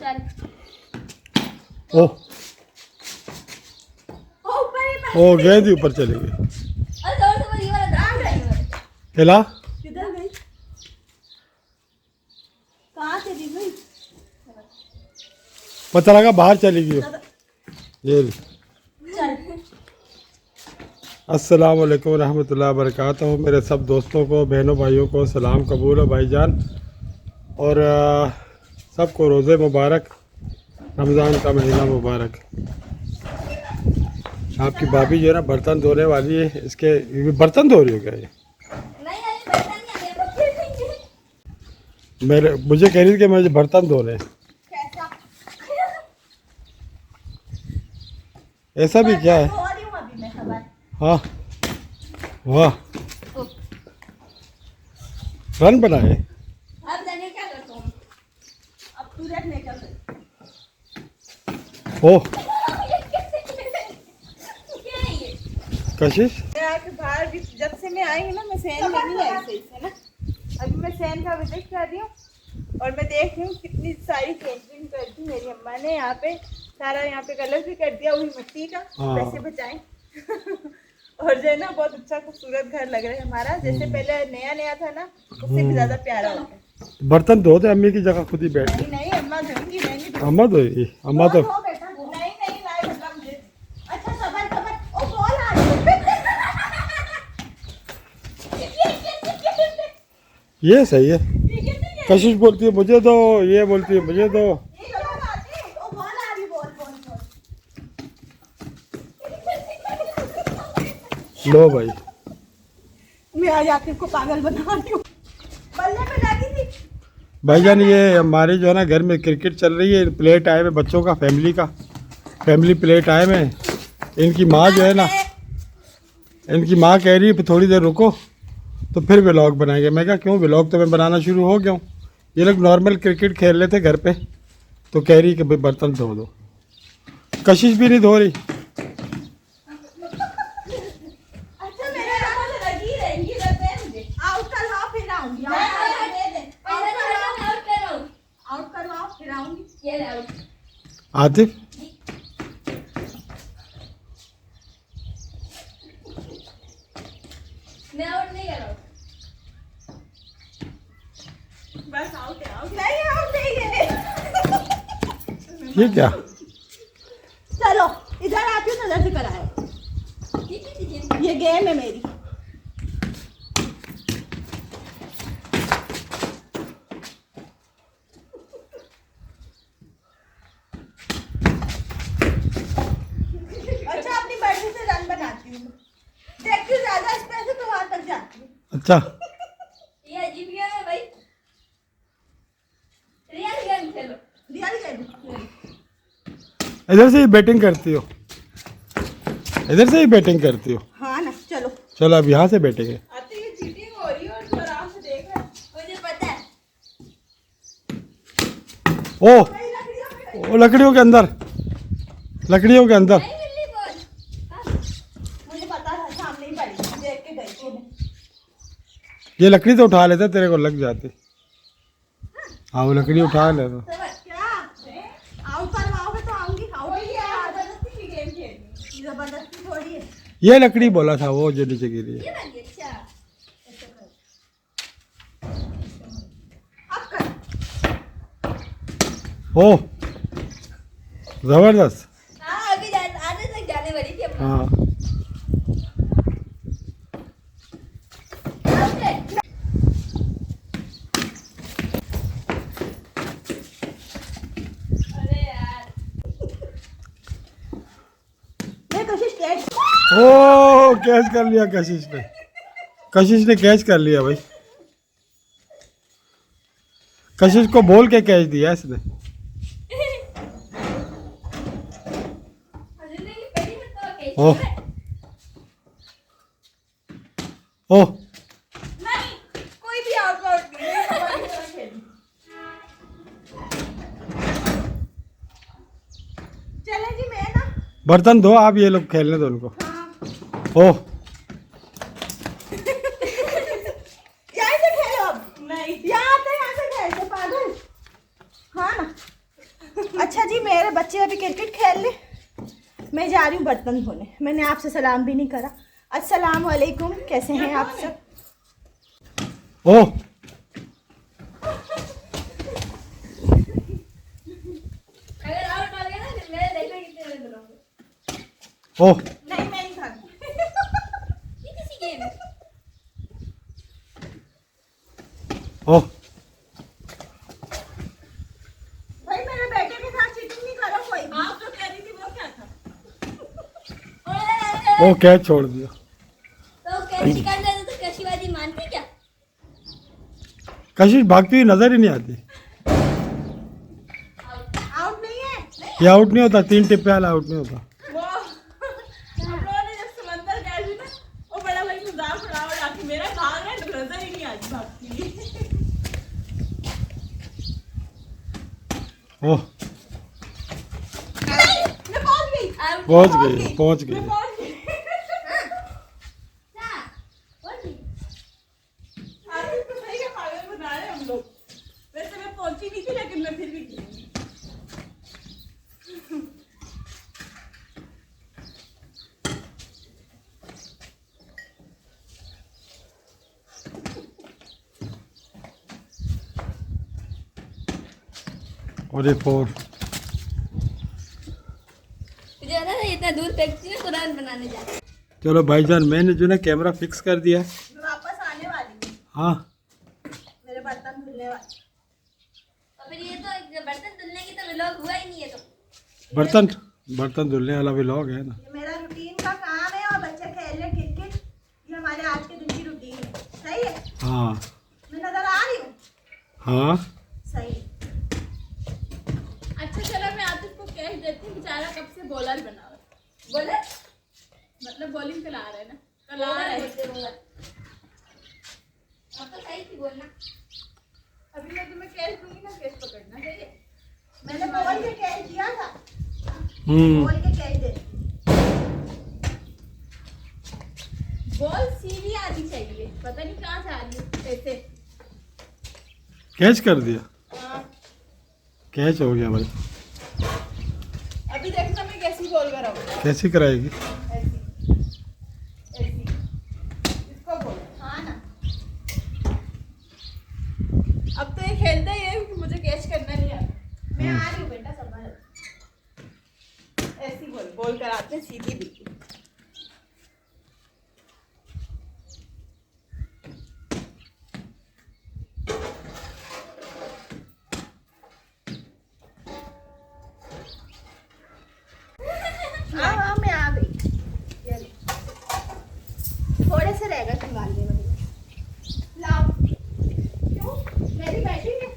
ओ ओ गए थी ऊपर चली गई। हिला किधर गई? कहाँ चली गई? पता लगा बाहर चली गई। ये अस्सलाम वालेकुम रहमतुल्लाहि व बरकातहू। मेरे सब दोस्तों को, बहनों भाइयों को सलाम कबूल है भाईजान। और सबको रोज़े मुबारक, रमज़ान का महीना मुबारक। आपकी भाभी जो है ना बर्तन धोने वाली है। इसके बर्तन धो रही हो क्या ये? मेरे मुझे कह रही थी कि मुझे बर्तन धोने। ऐसा भी क्या है? हाँ वाह, रन बनाए। अब जाने क्या करता हूँ? अब तू देख नहीं कर सकती। ओ क्या है ये? कशिश मैं आके बाहर भी जब से मैं आई हूँ ना, मैं सहन नहीं आई सही से ना। अभी मैं सहन का विजिट कर रही हूँ और मैं देख रही हूँ कितनी सारी चेंजिंग कर दी मेरी अम्मा ने। यहाँ पे सारा यहाँ पे कलर भी कर दिया वही मिट्टी का, पैसे बचाएं। और जो है ना बहुत अच्छा खूबसूरत घर लग रहा है हमारा, जैसे पहले नया नया था ना उससे भी ज्यादा प्यारा हो गया। बर्तन धो दे, अम्मी की जगह खुद ही बैठ नहीं नहीं अम्मा धोएंगी, मैं नहीं धोऊंगी। अम्मा धोएगी। अम्मा तो धो बेटा, नहीं नहीं लाए बेटा मुझे। अच्छा सबर सबर, ओ कॉल आ रही है। ये सही है। कशिश बोलती है मुझे दो, ये बोलती है मुझे दो। लो भाई, मैं आज आके को पागल बना रही हूँ। बल्ले पे लगी थी। भाईजान ये हमारे जो है ना घर में क्रिकेट चल रही है। प्ले टाइम है बच्चों का, फैमिली प्ले टाइम है। इनकी माँ जो है ना, इनकी माँ कह रही है थोड़ी देर रुको तो फिर व्लॉग बनाएंगे। मैं कहा क्यों, व्लॉग तो मैं बनाना शुरू हो गया हूँ। ये लोग नॉर्मल क्रिकेट खेल रहे थे घर पे, तो कह रही कि भाई बर्तन धो दो। कशिश भी नहीं धो रही। अच्छा मेरे हाथ से लगी रहेंगी, लगता है मुझे। आउट करवाओ फिर आऊंगी। आउट करवाओ फिर आऊंगी। आतिफ मैं आउट नहीं कर रहा हूँ। बस आउट है, आउट नहीं, आउट नहीं है। ये क्या? चलो इधर आती हूँ, नजर से कराए। ये गेम है मेरी। अच्छा अपनी मर्जी से रन बनाती हूँ, देखती हूँ ज्यादा स्पेस है तो वहां तक जाती हूँ। अच्छा ये अजीब गेम है भाई। रियल गेम खेलो। Real game. इधर से ही बैटिंग करती हो, इधर से ही बैटिंग करती हो। हाँ ना, चलो। चलो अब यहाँ से बैठेंगे। आती ये चीटिंग हो रही है और तू आराम से देख रहा है। मुझे पता है। ओ लकड़ियों के अंदर, लकड़ियों के अंदर। नहीं मिली बॉल। मुझे पता था सामने ही पड़ी, देख के गई थी मैं। ये लकड़ी तो उठा लेता, तेरे को लग जाती। हाँ वो लकड़ी उठा लेता। क्या आउट करवाओगे तो आऊंगी। आउट ही है, जबरदस्ती की गेम खेलनी, जबरदस्ती थोड़ी है। ये लकड़ी बोला था वो जो नीचे गिरी है। ये बन गई। अच्छा अब कर। ओ जबरदस्त। हाँ अभी आधे तक जाने वाली थी अपना। हाँ अरे यार मैं कोशिश कैच। ओ कैच कर लिया कशिश ने। कशिश ने कैच कर लिया भाई। कशिश को बोल के कैच दिया इसने। जिंदगी पहली मतलब कैसे ओह है? ओह नहीं कोई भी आउट नहीं, मैं हमारी तरह खेलूं। चले जी मैं ना। बर्तन दो आप, ये लोग खेलने दो उनको। हाँ ओह यहाँ से खेलो अब। नहीं यहाँ से खेलते पागल। हाँ ना। अच्छा जी, मेरे बच्चे अभी क्रिकेट खेल ले, मैं जा रही हूँ बर्तन धोने। मैंने आपसे सलाम भी नहीं करा। अस्सलाम वालेकुम, कैसे हैं आप सब? ओ अगर आउट हो गया ना फिर मैं देखना कितने रन बनाऊंगा। ओ नहीं, मैं नहीं खाऊंगी। ये किसी गेम है। ओ भाई मेरे बेटे के साथ चीटिंग नहीं करो कोई। आप जो कह रही थी वो क्या था? ओ कैच छोड़ दिया। तो कैसी कर देते तो कैसी बाजी मानती क्या? कशिश भागती हुई नजर ही नहीं आती। आउट नहीं है। ये आउट नहीं होता, 3 टिप्पे वाला आउट नहीं होता। वो हम लोगों ने जब समंदर गए थे ना, वो बड़ा भाई मजाक उड़ावा आके मेरा भाग रहा है, नजर ही नहीं आती भागती। ओह मैं पहुंच गई। आउट। पहुंच गई। मैं पहुंच गई। हाँ, बोल दी। आज तो सही का पागल बना रहे हैं हम लोग। वैसे मैं पहुंची नहीं थी लेकिन मैं फिर भी गई। और ये 4। मुझे पता था इतना दूर फेंकती है कुरान बनाने जा। चलो भाईजान, मैंने जो ना कैमरा फिक्स कर दिया है। मैं वापस आने वाली हूँ, हाँ मेरे बर्तन धुलने वाले। और फिर ये तो बर्तन धुलने की तो व्लॉग हुआ ही नहीं है तो। बर्तन धुलने वाला व्लॉग है ना। ये मेरा रूटीन का काम है और बच्चे खेल रहे क्रिकेट, ये हमारे आज के दिन की रूटीन है। सही है? हाँ मैं नजर आ रही हूँ? हाँ सही है। अच्छा चलो मैं आतिफ को कैश देती हूँ, बेचारा कब से बॉलर बना हुआ है। बोले मतलब बॉलिंग चला रहा है ना, चला रहा है। बोलते होगा। अब तो सही थी बोलना। अभी मैं तुम्हें कैश दूंगी ना, कैश पकड़ना चाहिए। मैंने बोल के कैच दिया था, हम्म बोल के कैच दे। बॉल सीधी आनी चाहिए, पता नहीं कहाँ से आ रही है ऐसे। कैच कर दिया। हाँ, कैच हो गया भाई। अभी देखना मैं कैसी बॉल कराऊंगा। कैसी कराएगी? ऐसी ऐसी इसको बोल। हाँ ना, अब तो ये खेलता ही है कि मुझे कैच करना नहीं आता। मैं आ रही हूँ बेटा, संभालो। ऐसी बॉल बॉल कराते हैं सीधी बिल्कुल। हाँ, मैं आ गई। ये ले। थोड़े से रहेगा संभालने में। लाओ। क्यों? मेरी बैटिंग है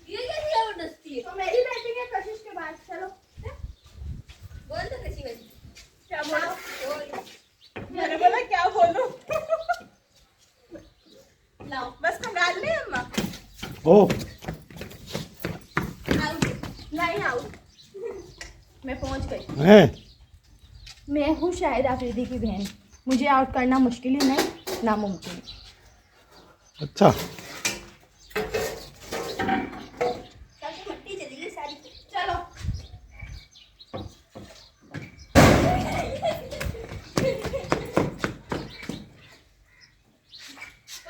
ये कैसी जबरदस्ती है? तो मेरी बैटिंग है कशिश के बाद। चलो बोल तो कैसी बाजी। क्या बोलो? बोल। मैंने बोला क्या बोलूं? लाओ। बस कम डाल ले अम्मा। ओ आउट। नहीं आउट। मैं पहुंच गई। है मैं हूँ शाहिद आफरीदी की बहन, मुझे आउट करना मुश्किल ही नहीं, नामुमकिन है। अच्छा। ताकि मट्टी चलेगी सारी। चलो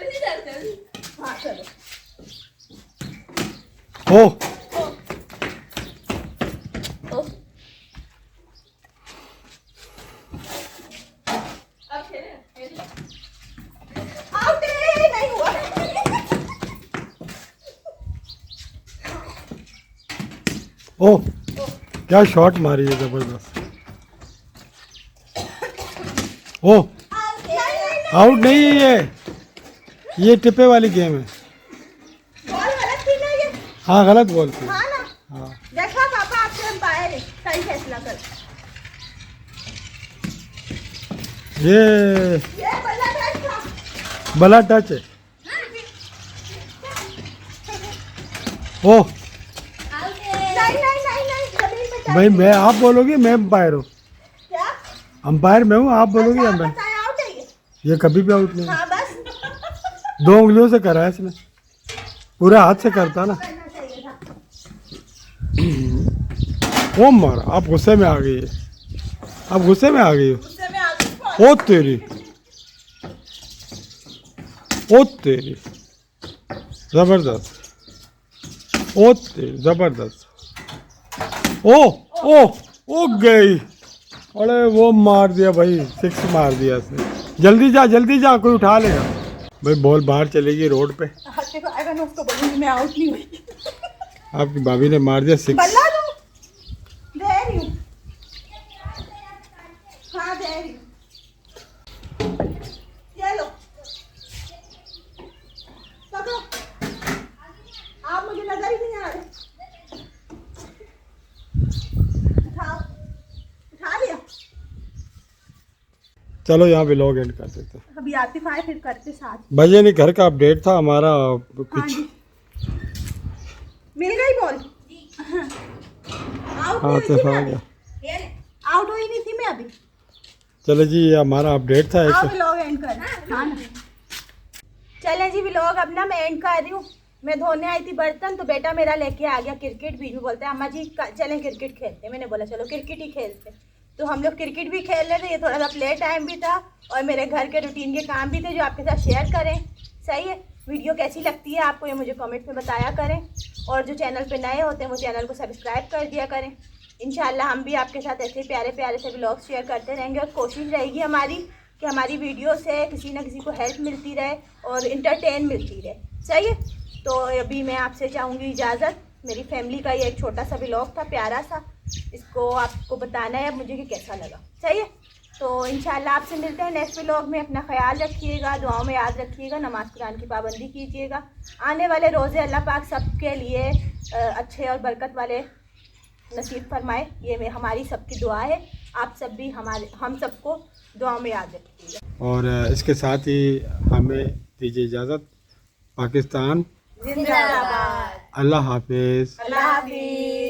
उसी तरह से। हाँ चलो। ओ अब खेले आउट नहीं हुआ। ओ क्या शॉट मारी है जबरदस्त। ओ आउट नहीं है ये टिप्पे वाली गेम है। बॉल गलत थी ना ये? हाँ गलत बॉल थी। हाँ ना, हाँ देखा पापा आपसे अंपायर है, सही फैसला कर। ये बल्ला टच था। बला टच है। ओ आउट है। नहीं नहीं नहीं नहीं, जमीन पे टच। भाई मैं, आप बोलोगे मैं अंपायर हूँ। क्या? अंपायर मैं हूँ, आप बोलोगे अच्छा, आप अंपायर। बताएं, आउट है ये? ये कभी भी आउट नहीं है। हाँ बस 2 उंगलियों से करा है इसने, पूरे हाथ से करता ना। करना चाहिए था। वो मर, आप गुस्से में आ गई है, आप गुस्से में आ गई हो। गुस्से में आ गई। ओ तेरी, ओ तेरी, जबरदस्त, ओ तेरी जबरदस्त। ओ ओ ओ गई, अरे वो मार दिया भाई, 6 मार दिया इसने। जल्दी जा कोई उठा लेगा भाई। बॉल बाहर चलेगी रोड पे। हत्ते को आएगा ना, उसको बोलूंगी मैं आउट नहीं हुई। आपकी भाभी ने मार दिया 6। बल्ला दो, दे रही हूँ। हाँ दे रही हूँ, ये लो पकड़ो। आप मुझे नजर ही नहीं आ रहे। उठाओ, उठा लिया। चलो यहाँ व्लॉग एंड कर देते हैं। अभी आतिफ आए फिर करते साथ। भैया नहीं, घर का अपडेट था हमारा हाँ कुछ। जी, मिल गई बॉल। आउट हाँ नहीं तो हुई थी आ मैं गया। अभी, आउट हुई नहीं थी मैं अभी। चलो जी, ये हमारा अपडेट था हाँ एक। व्लॉग एंड कर। हाँ ना, चलें जी व्लॉग अब ना मैं एंड कर रही हूँ। मैं धोने आई थी बर्तन, तो बेटा मेरा लेके आ गया क्रिकेट। बीच में बोलता है अम्मा जी चलें क्रिकेट खेलते हैं। मैंने बोला चलो क्रिकेट ही खेलते हैं। तो हम लोग क्रिकेट भी खेल रहे थे, ये थोड़ा सा प्ले टाइम भी था और मेरे घर के रूटीन के काम भी थे जो आपके साथ शेयर करें। सही है, वीडियो कैसी लगती है आपको ये मुझे कमेंट में बताया करें, और जो चैनल पे नए होते हैं वो चैनल को सब्सक्राइब कर दिया करें। इंशाल्लाह हम भी आपके साथ ऐसे प्यारे प्यारे से व्लॉग्स शेयर करते रहेंगे, और कोशिश रहेगी हमारी कि हमारी वीडियो से किसी न किसी को हेल्प मिलती रहे और इंटरटेन मिलती रहे। सही है, तो अभी मैं आपसे चाहूँगी इजाज़त। मेरी फैमिली का ये एक छोटा सा व्लॉग था, प्यारा सा, इसको आपको बताना है अब मुझे कि कैसा लगा। सही है, तो इंशाल्लाह आपसे मिलते हैं नेक्स्ट व्लॉग में। अपना ख्याल रखिएगा, दुआओं में याद रखिएगा, नमाज कुरान की पाबंदी कीजिएगा। आने वाले रोज़े अल्लाह पाक सबके लिए अच्छे और बरकत वाले नसीब फरमाए, ये हमारी सबकी दुआ है। आप सब भी हम सबको दुआओं में याद रखिएगा। और इसके साथ ही हमें दीजिए इजाज़त। पाकिस्तान जिंदाबाद। अल्लाह हाफिज़। अल्लाह हाफिज़।